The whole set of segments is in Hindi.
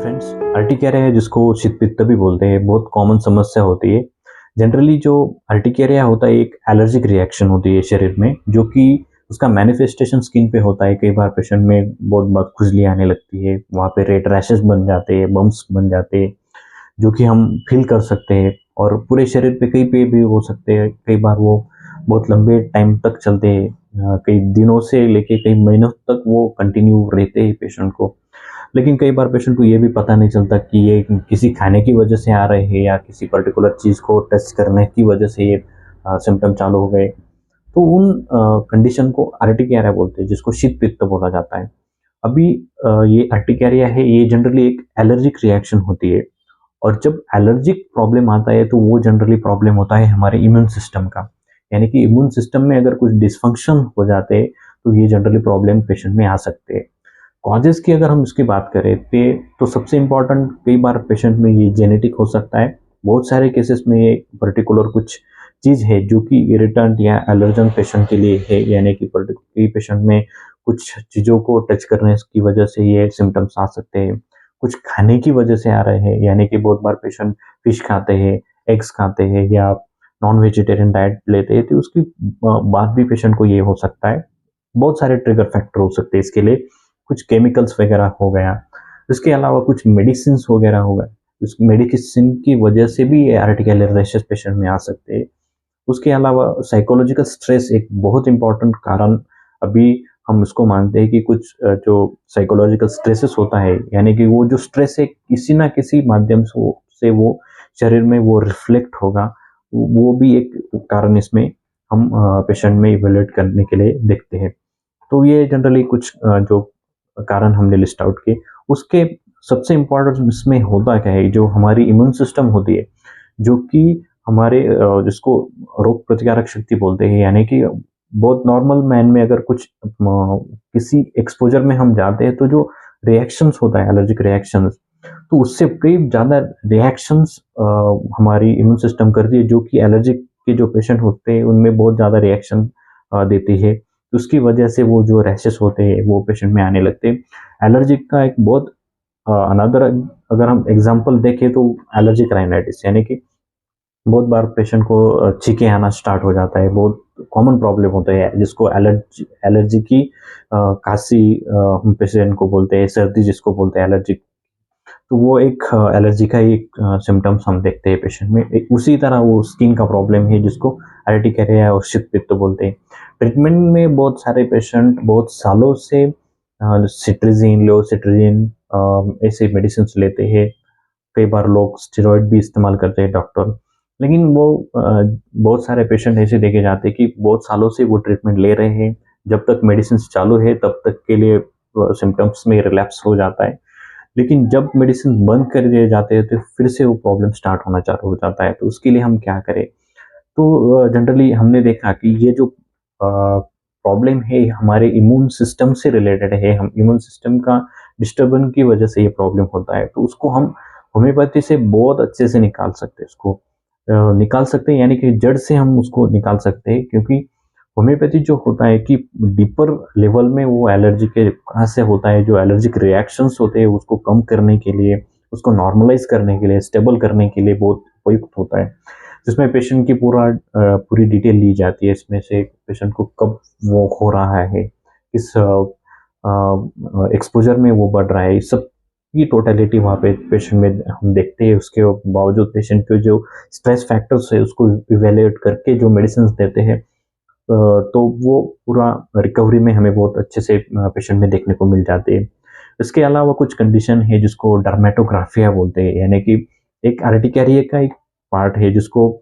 फ्रेंड्स, अर्टिकेरिया है जिसको शीतपित्त भी बोलते हैं, बहुत कॉमन समस्या होती है। जनरली जो अर्टिकेरिया होता है एक एलर्जिक रिएक्शन होती है शरीर में, जो कि उसका मैनिफेस्टेशन स्किन पे होता है। कई बार पेशेंट में बहुत बहुत खुजली आने लगती है, वहाँ पे रेड रैशेस बन जाते हैं, बम्प्स बन जाते हैं, जो कि हम फील कर सकते हैं और पूरे शरीर पे कहीं पे भी हो सकते हैं। कई बार वो बहुत लंबे टाइम तक चलते हैं, कई दिनों से लेके कई महीनों तक वो कंटिन्यू रहते हैं पेशेंट को। लेकिन कई बार पेशेंट को ये भी पता नहीं चलता कि ये किसी खाने की वजह से आ रहे हैं या किसी पर्टिकुलर चीज़ को टच करने की वजह से ये सिम्टम चालू हो गए। तो उन कंडीशन को अर्टिकेरिया बोलते हैं, जिसको शीत पित्त बोला जाता है। अभी ये अर्टिकेरिया है, ये जनरली एक एलर्जिक रिएक्शन होती है। और जब एलर्जिक प्रॉब्लम आता है तो वो जनरली प्रॉब्लम होता है हमारे इम्यून सिस्टम का। यानी कि इम्यून सिस्टम में अगर कुछ डिसफंक्शन हो जाते हैं तो ये जनरली प्रॉब्लम पेशेंट में आ सकते हैं। कॉजेज़ की अगर हम इसकी बात करें तो सबसे इम्पोर्टेंट कई बार पेशेंट में ये जेनेटिक हो सकता है। बहुत सारे केसेस में ये पर्टिकुलर कुछ चीज़ है जो कि इरिटेंट या एलर्जन पेशेंट के लिए है, यानी कि कई पेशेंट में कुछ चीज़ों को टच करने की वजह से ये सिम्टम्स आ सकते हैं। कुछ खाने की वजह से आ रहे हैं, यानी कि बहुत बार पेशेंट फिश खाते हैं, एग्स खाते हैं या नॉन वेजिटेरियन डाइट लेते हैं, तो उसकी बाद भी पेशेंट को ये हो सकता है। बहुत सारे ट्रिगर फैक्टर हो सकते हैं इसके लिए। कुछ केमिकल्स वगैरह हो गया, इसके अलावा कुछ मेडिसिन्स वगैरह हो गए, उस मेडिसिन की वजह से भी ये आर्टिकुलर रैशेस पेशेंट में आ सकते हैं। उसके अलावा साइकोलॉजिकल स्ट्रेस एक बहुत इंपॉर्टेंट कारण अभी हम उसको मानते हैं कि कुछ जो साइकोलॉजिकल स्ट्रेसेस होता है, यानी कि वो जो स्ट्रेस है किसी ना किसी माध्यम से वो शरीर में वो रिफ्लेक्ट होगा। वो भी एक कारण इसमें हम पेशेंट में इवेल्युएट करने के लिए देखते हैं। तो ये जनरली कुछ जो कारण हमने लिस्ट आउट किए। उसके सबसे इम्पोर्टेंट इसमें होता क्या है, जो हमारी इम्यून सिस्टम होती है, जो कि हमारे जिसको रोग प्रतिकारक शक्ति बोलते हैं, यानी कि बहुत नॉर्मल मैन में अगर कुछ किसी एक्सपोजर में हम जाते हैं तो जो रिएक्शंस होता है, एलर्जिक रिएक्शंस, तो उससे कई ज़्यादा रिएक्शंस हमारी इम्यून सिस्टम करती है, जो कि एलर्जिक के जो पेशेंट होते हैं उनमें बहुत ज़्यादा रिएक्शन देती है। तो उसकी वजह से वो जो रैशेस होते हैं वो पेशेंट में आने लगते हैं। एलर्जिक का एक बहुत अनदर अगर हम एग्जांपल देखें तो एलर्जिक राइनाइटिस, यानी कि बहुत बार पेशेंट को छींके आना स्टार्ट हो जाता है। बहुत कॉमन प्रॉब्लम होता है जिसको एलर्जी एलर्जी की खांसी हम पेशेंट को बोलते हैं, सर्दी जिसको बोलते हैं एलर्जिक। तो वो एक एलर्जी का ही एक सिम्टम्स हम देखते हैं पेशेंट में। उसी तरह वो स्किन का प्रॉब्लम है जिसको अर्टिकेरिया और शीतपित्त बोलते हैं। ट्रीटमेंट में बहुत सारे पेशेंट बहुत सालों से सिट्रीजिन, लेवोसिट्रीजिन ऐसे मेडिसिन लेते हैं। कई बार लोग स्टेरॉइड भी इस्तेमाल करते हैं डॉक्टर। लेकिन वो बहुत सारे पेशेंट ऐसे देखे जाते हैं कि बहुत सालों से वो ट्रीटमेंट ले रहे हैं। जब तक मेडिसिन चालू है तब तक के लिए सिम्टम्स में रिलैप्स हो जाता है। लेकिन जब मेडिसिन बंद कर दिए जाते हैं तो फिर से वो प्रॉब्लम स्टार्ट होना चालू हो जाता है। तो उसके लिए हम क्या करें? तो जनरली हमने देखा कि ये जो प्रॉब्लम है हमारे इम्यून सिस्टम से रिलेटेड है। हम इम्यून सिस्टम का डिस्टर्बेंस की वजह से ये प्रॉब्लम होता है। तो उसको हम होम्योपैथी से बहुत अच्छे से निकाल सकते हैं। इसको निकाल सकते हैं, यानी कि जड़ से हम उसको निकाल सकते हैं, क्योंकि होम्योपैथी जो होता है कि डीपर लेवल में वो एलर्जी के कहाँ से होता है, जो एलर्जिक रिएक्शंस होते हैं उसको कम करने के लिए, उसको नॉर्मलाइज करने के लिए, स्टेबल करने के लिए बहुत उपयुक्त होता है। जिसमें पेशेंट की पूरी डिटेल ली जाती है। इसमें से पेशेंट को कब वो हो रहा है, किस एक्सपोजर में वो बढ़ रहा है, इस सब की टोटलिटी वहाँ पे पेशेंट में हम देखते हैं। उसके बावजूद पेशेंट के जो स्ट्रेस फैक्टर्स है उसको इवेल्युएट करके जो मेडिसिन देते हैं, तो वो पूरा रिकवरी में हमें बहुत अच्छे से पेशेंट में देखने को मिल जाती है। इसके अलावा कुछ कंडीशन है जिसको डर्मेटोग्राफिया बोलते हैं, यानी कि एक अर्टिकेरिया का एक पार्ट है जिसको,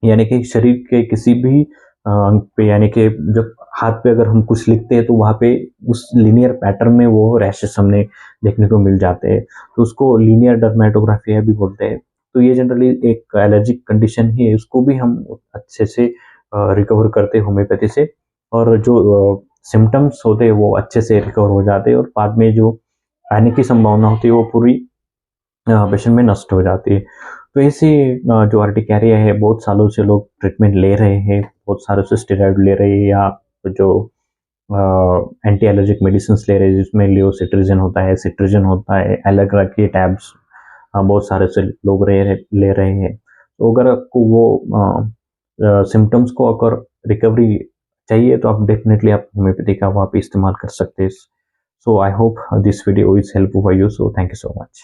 यानी कि शरीर के किसी भी अंग पे, यानी कि जब हाथ पे अगर हम कुछ लिखते हैं तो वहाँ पे उस लीनियर पैटर्न में वो रैशेस हमने देखने को मिल जाते हैं। तो उसको लीनियर डर्मेटोग्राफिया भी बोलते हैं। तो ये जनरली एक एलर्जिक कंडीशन ही है, उसको भी हम अच्छे से रिकवर करते हैं होम्योपैथी से। और जो सिम्टम्स होते हैं वो अच्छे से रिकवर हो जाते हैं और बाद में जो आने की संभावना होती है वो पूरी पेशेंट में नष्ट हो जाती है। तो ऐसे जो अर्टिकेरिया है बहुत सालों से लोग ट्रीटमेंट ले रहे हैं, बहुत सालों से स्टेरॉइड ले रहे हैं या जो एंटी एलर्जिक मेडिसिन ले रहे हैं जिसमें लियोसिट्रिजिन होता है, सिट्रिजिन होता है, अलग अलग के टैब्स बहुत सारे से लोग ले रहे हैं। तो अगर आपको वो सिम्टम्स को अगर रिकवरी चाहिए तो आप डेफिनेटली आप होम्योपैथी का वहाँ पे इस्तेमाल कर सकते हैं। So I hope this video is helpful for you, so thank you so much.